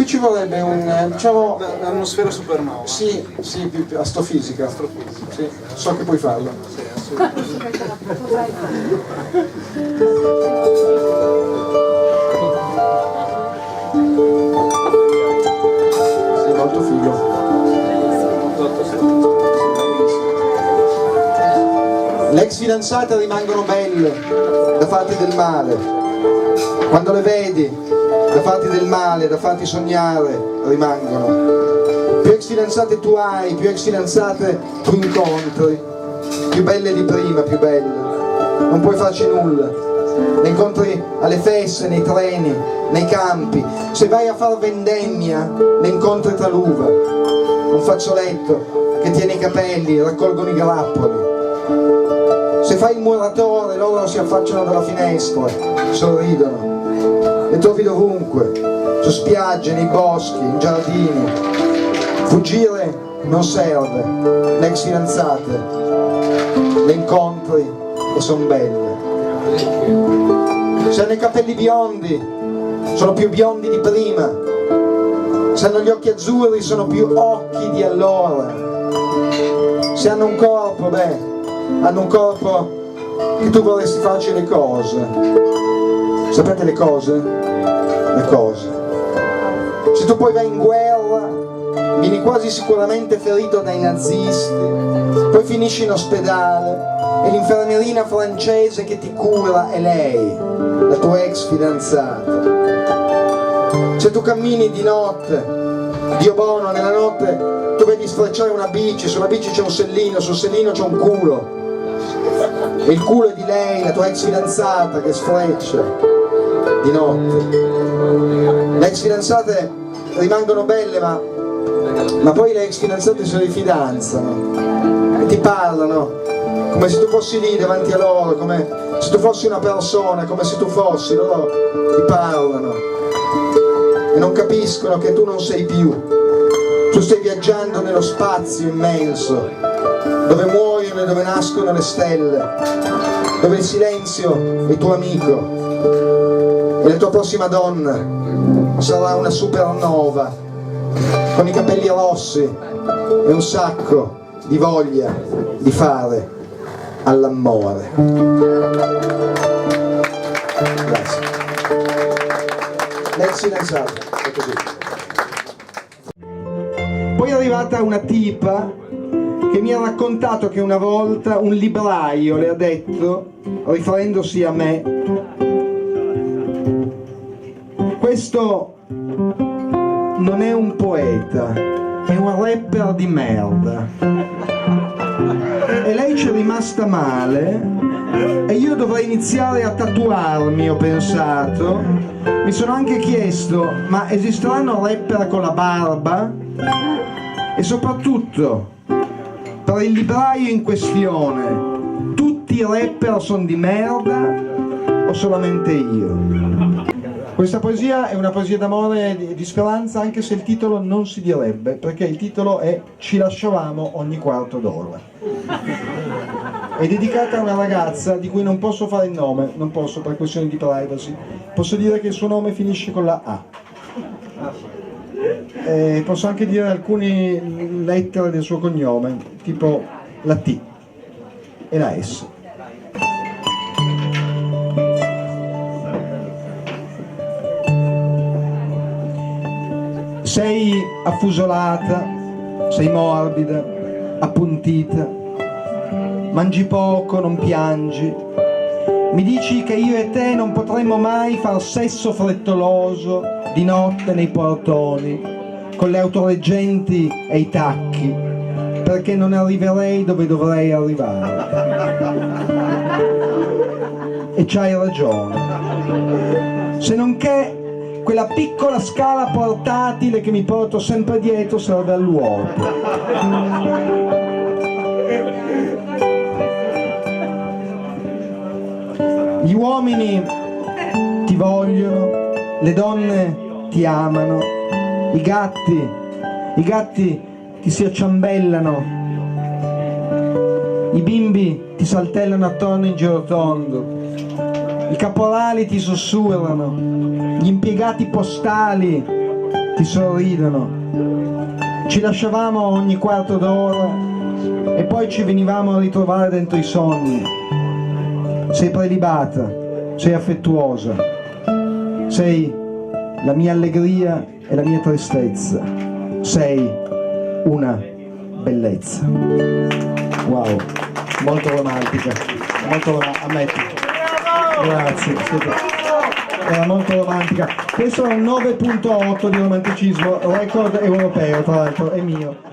qui ci vorrebbe un, diciamo... Un'atmosfera supernova. Sì, più astrofisica. Sì, so che puoi farlo. Sì, Sei molto figo. L'ex fidanzata rimangono belle da farti del male. Quando le vedi da farti del male, da farti sognare, rimangono. Più ex fidanzate tu hai, più ex fidanzate tu incontri, più belle di prima, più belle. Non puoi farci nulla. Le incontri alle feste, nei treni, nei campi. Se vai a far vendemmia, le incontri tra l'uva. Un fazzoletto che tiene i capelli, raccolgono i grappoli. Se fai il muratore, loro si affacciano dalla finestra, sorridono. Le trovi dovunque, su spiagge, nei boschi, in giardini. Fuggire non serve. L'ex fidanzate, le incontri e sono belle. Se hanno i capelli biondi, sono più biondi di prima. Se hanno gli occhi azzurri, sono più occhi di allora. Se hanno un corpo, hanno un corpo che tu vorresti farci le cose. Sapete le cose? Le cose. Se tu poi vai in guerra, vieni quasi sicuramente ferito dai nazisti, poi finisci in ospedale e l'infermierina francese che ti cura è lei, la tua ex fidanzata. Se tu cammini di notte, Dio buono, nella notte tu vedi sfrecciare una bici, sulla bici c'è un sellino, sul sellino c'è un culo. E il culo è di lei, la tua ex fidanzata che sfreccia di notte. Le ex fidanzate rimangono belle, ma poi le ex fidanzate si rifidanzano e ti parlano come se tu fossi lì davanti a loro, come se tu fossi una persona, come se tu fossi, loro ti parlano e non capiscono che tu non sei più. Tu stai viaggiando nello spazio immenso, dove muoiono e dove nascono le stelle, dove il silenzio è tuo amico e la tua prossima donna sarà una supernova con i capelli rossi e un sacco di voglia di fare all'amore. Grazie. L'ex fidanzato, è così. Poi è arrivata una tipa che mi ha raccontato che una volta un libraio le ha detto, riferendosi a me: questo non è un poeta, è un rapper di merda. E lei ci è rimasta male e io dovrei iniziare a tatuarmi, ho pensato. Mi sono anche chiesto, ma esisteranno rapper con la barba? E soprattutto, per il libraio in questione, tutti i rapper sono di merda o solamente io? Questa poesia è una poesia d'amore e di speranza, anche se il titolo non si direbbe, perché il titolo è Ci lasciavamo ogni quarto d'ora. È dedicata a una ragazza di cui non posso fare il nome, non posso per questioni di privacy. Posso dire che il suo nome finisce con la A. Posso anche dire alcune lettere del suo cognome, tipo la T e la S. Sei affusolata, sei morbida, appuntita, mangi poco, non piangi. Mi dici che io e te non potremmo mai far sesso frettoloso di notte nei portoni, con le autoreggenti e i tacchi, perché non arriverei dove dovrei arrivare. E c'hai ragione. Se non che quella piccola scala portatile che mi porto sempre dietro serve all'uopo. Gli uomini ti vogliono, le donne ti amano, i gatti ti si acciambellano, i bimbi ti saltellano attorno in girotondo, i caporali ti sussurrano, gli impiegati postali ti ti sorridono. Ci lasciavamo ogni quarto d'ora e poi ci venivamo a ritrovare dentro i sogni. Sei prelibata, sei affettuosa, sei la mia allegria e la mia tristezza, sei una bellezza. Wow, molto romantica, ammetto. Grazie, era molto romantica. Questo è un 9.8 di romanticismo, record europeo tra l'altro, è mio.